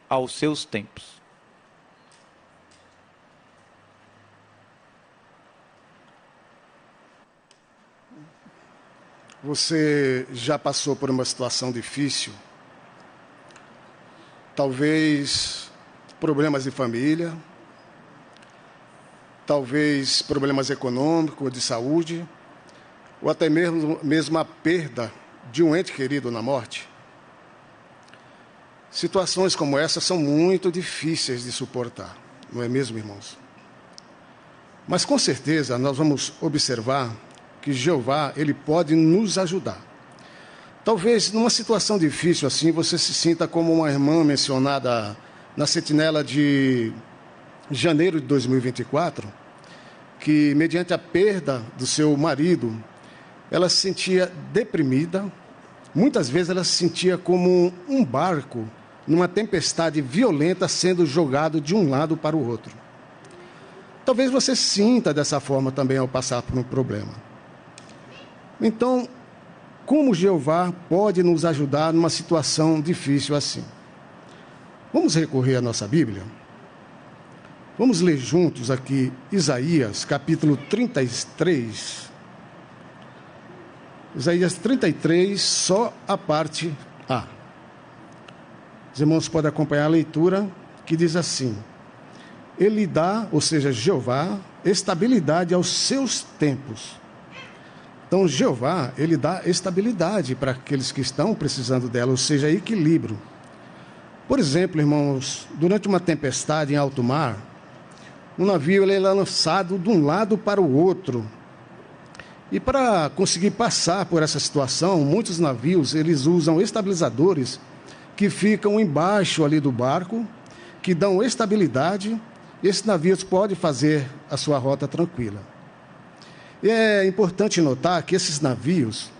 aos seus tempos. Você já passou por uma situação difícil? Talvez problemas de família, talvez problemas econômicos, de saúde, ou até mesmo a perda de um ente querido na morte. Situações como essa são muito difíceis de suportar, não é mesmo, irmãos? Mas com certeza nós vamos observar que Jeová, ele pode nos ajudar. Talvez numa situação difícil assim, você se sinta como uma irmã mencionada na sentinela de janeiro de 2024, que mediante a perda do seu marido, ela se sentia deprimida. Muitas vezes ela se sentia como um barco numa tempestade violenta sendo jogado de um lado para o outro. Talvez você sinta dessa forma também ao passar por um problema. Então, como Jeová pode nos ajudar numa situação difícil assim? Vamos recorrer à nossa Bíblia? Vamos ler juntos aqui Isaías, capítulo 33. Isaías 33, só a parte A. Os irmãos podem acompanhar a leitura, que diz assim: Ele dá, ou seja, Jeová, estabilidade aos seus tempos. Então, Jeová, ele dá estabilidade para aqueles que estão precisando dela, ou seja, equilíbrio. Por exemplo, irmãos, durante uma tempestade em alto mar, um navio ele é lançado de um lado para o outro. E para conseguir passar por essa situação, muitos navios eles usam estabilizadores que ficam embaixo ali do barco, que dão estabilidade, e esses navios podem fazer a sua rota tranquila. E é importante notar que esses navios,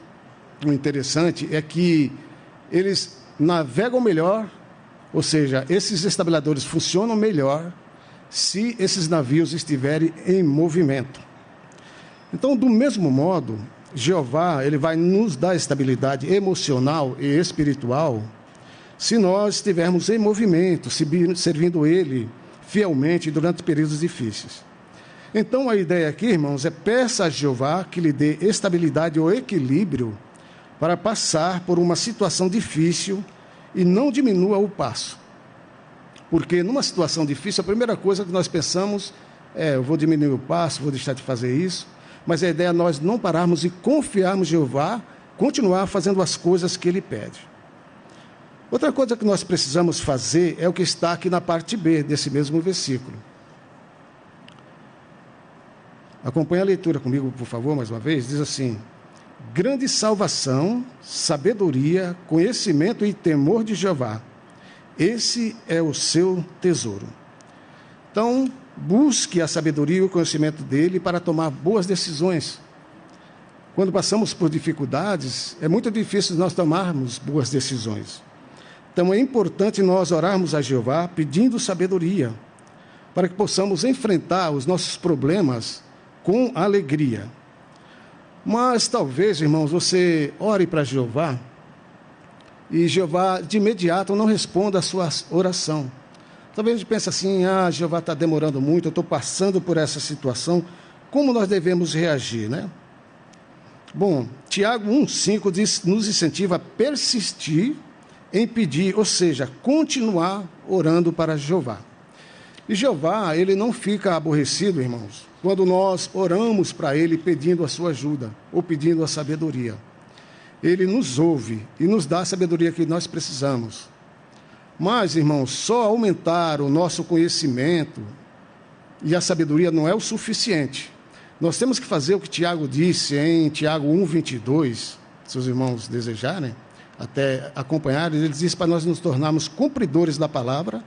o interessante é que eles navegam melhor, ou seja, esses estabilizadores funcionam melhor se esses navios estiverem em movimento. Então, do mesmo modo, Jeová ele vai nos dar estabilidade emocional e espiritual se nós estivermos em movimento, servindo Ele fielmente durante períodos difíceis. Então, a ideia aqui, irmãos, é peça a Jeová que lhe dê estabilidade ou equilíbrio para passar por uma situação difícil e não diminua o passo. Porque numa situação difícil, a primeira coisa que nós pensamos é: eu vou diminuir o passo, vou deixar de fazer isso. Mas a ideia é nós não pararmos e confiarmos em Jeová, continuar fazendo as coisas que Ele pede. Outra coisa que nós precisamos fazer é o que está aqui na parte B desse mesmo versículo. Acompanhe a leitura comigo, por favor, mais uma vez. Diz assim: grande salvação, sabedoria, conhecimento e temor de Jeová. Esse é o seu tesouro. Então, busque a sabedoria e o conhecimento dele para tomar boas decisões. Quando passamos por dificuldades, é muito difícil nós tomarmos boas decisões. Então, é importante nós orarmos a Jeová pedindo sabedoria, para que possamos enfrentar os nossos problemas com alegria. Mas talvez, irmãos, você ore para Jeová e Jeová de imediato não responda a sua oração. Talvez a gente pense assim: Jeová está demorando muito, eu estou passando por essa situação, como nós devemos reagir, né? Bom, Tiago 1,5 nos incentiva a persistir em pedir, ou seja, continuar orando para Jeová. E Jeová, ele não fica aborrecido, irmãos, quando nós oramos para ele pedindo a sua ajuda ou pedindo a sabedoria. Ele nos ouve e nos dá a sabedoria que nós precisamos. Mas, irmãos, só aumentar o nosso conhecimento e a sabedoria não é o suficiente. Nós temos que fazer o que Tiago disse em Tiago 1,22, se os irmãos desejarem, até acompanhar, ele diz para nós nos tornarmos cumpridores da palavra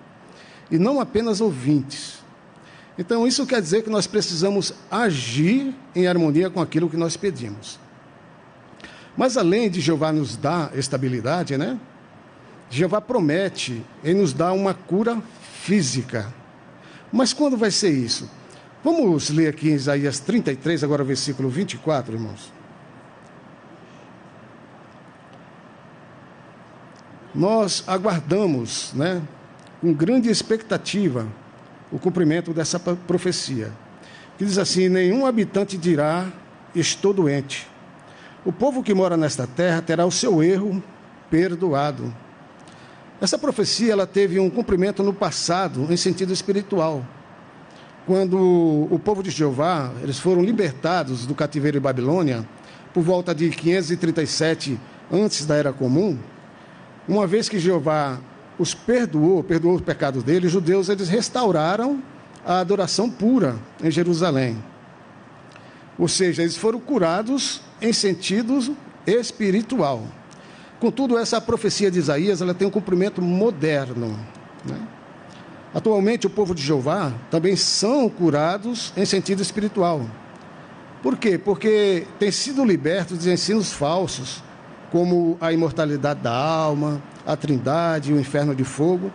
e não apenas ouvintes. Então, isso quer dizer que nós precisamos agir em harmonia com aquilo que nós pedimos. Mas, além de Jeová nos dar estabilidade, né? Jeová promete em nos dar uma cura física. Mas quando vai ser isso? Vamos ler aqui em Isaías 33, agora o versículo 24, irmãos. Nós aguardamos, né, com grande expectativa o cumprimento dessa profecia, que diz assim: nenhum habitante dirá, estou doente. O povo que mora nesta terra terá o seu erro perdoado. Essa profecia ela teve um cumprimento no passado, em sentido espiritual. Quando o povo de Jeová, eles foram libertados do cativeiro de Babilônia, por volta de 537 antes da Era Comum, uma vez que Jeová os perdoou os pecados deles, os judeus eles restauraram a adoração pura em Jerusalém. Ou seja, eles foram curados em sentido espiritual. Contudo, essa profecia de Isaías ela tem um cumprimento moderno, né? Atualmente, o povo de Jeová também são curados em sentido espiritual. Por quê? Porque têm sido libertos de ensinos falsos, como a imortalidade da alma, a trindade, o inferno de fogo,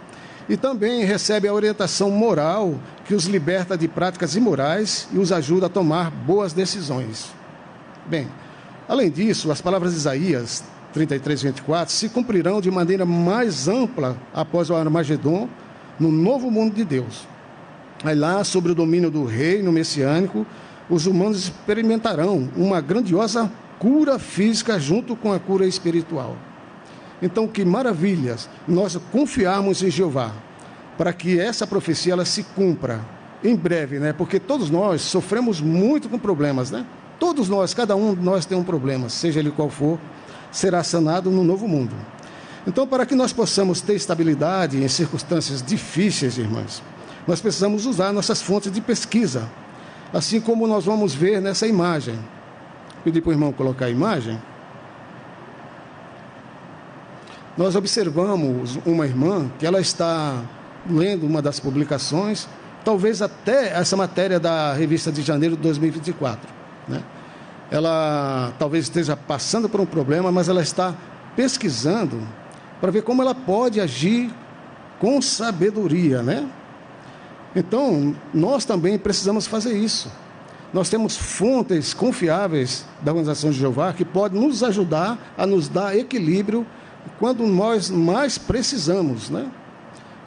e também recebe a orientação moral que os liberta de práticas imorais e os ajuda a tomar boas decisões. Bem, além disso, as palavras de Isaías 33, 24 se cumprirão de maneira mais ampla após o Armagedon, no novo mundo de Deus. Aí lá, sobre o domínio do reino messiânico, os humanos experimentarão uma grandiosa cura física junto com a cura espiritual. Então, que maravilhas nós confiarmos em Jeová, para que essa profecia ela se cumpra em breve, né? Porque todos nós sofremos muito com problemas, né? Todos nós, cada um de nós tem um problema, seja ele qual for, será sanado no novo mundo. Então, para que nós possamos ter estabilidade em circunstâncias difíceis, irmãs, nós precisamos usar nossas fontes de pesquisa, assim como nós vamos ver nessa imagem. Pedi para o irmão colocar a imagem. Nós observamos uma irmã que ela está lendo uma das publicações, talvez até essa matéria da revista de janeiro de 2024, né? Ela talvez esteja passando por um problema, mas ela está pesquisando para ver como ela pode agir com sabedoria, né? Então, nós também precisamos fazer isso. Nós temos fontes confiáveis da Organização de Jeová que podem nos ajudar a nos dar equilíbrio quando nós mais precisamos, né?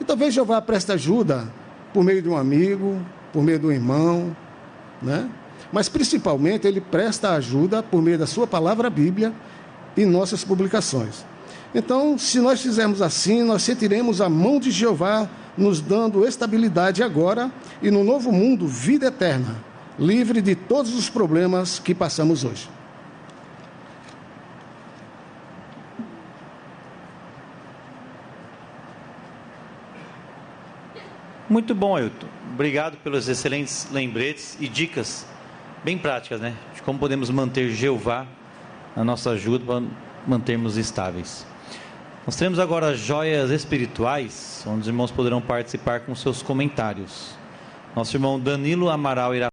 E talvez Jeová preste ajuda por meio de um amigo, por meio de um irmão, né? Mas principalmente Ele presta ajuda por meio da sua palavra Bíblia e nossas publicações. Então, se nós fizermos assim, nós sentiremos a mão de Jeová nos dando estabilidade agora e no novo mundo, vida eterna, livre de todos os problemas que passamos hoje. Muito bom, Ailton. Obrigado pelos excelentes lembretes e dicas bem práticas, né? De como podemos manter Jeová na nossa ajuda para mantermos estáveis. Nós teremos agora joias espirituais, onde os irmãos poderão participar com seus comentários. Nosso irmão Danilo Amaral irá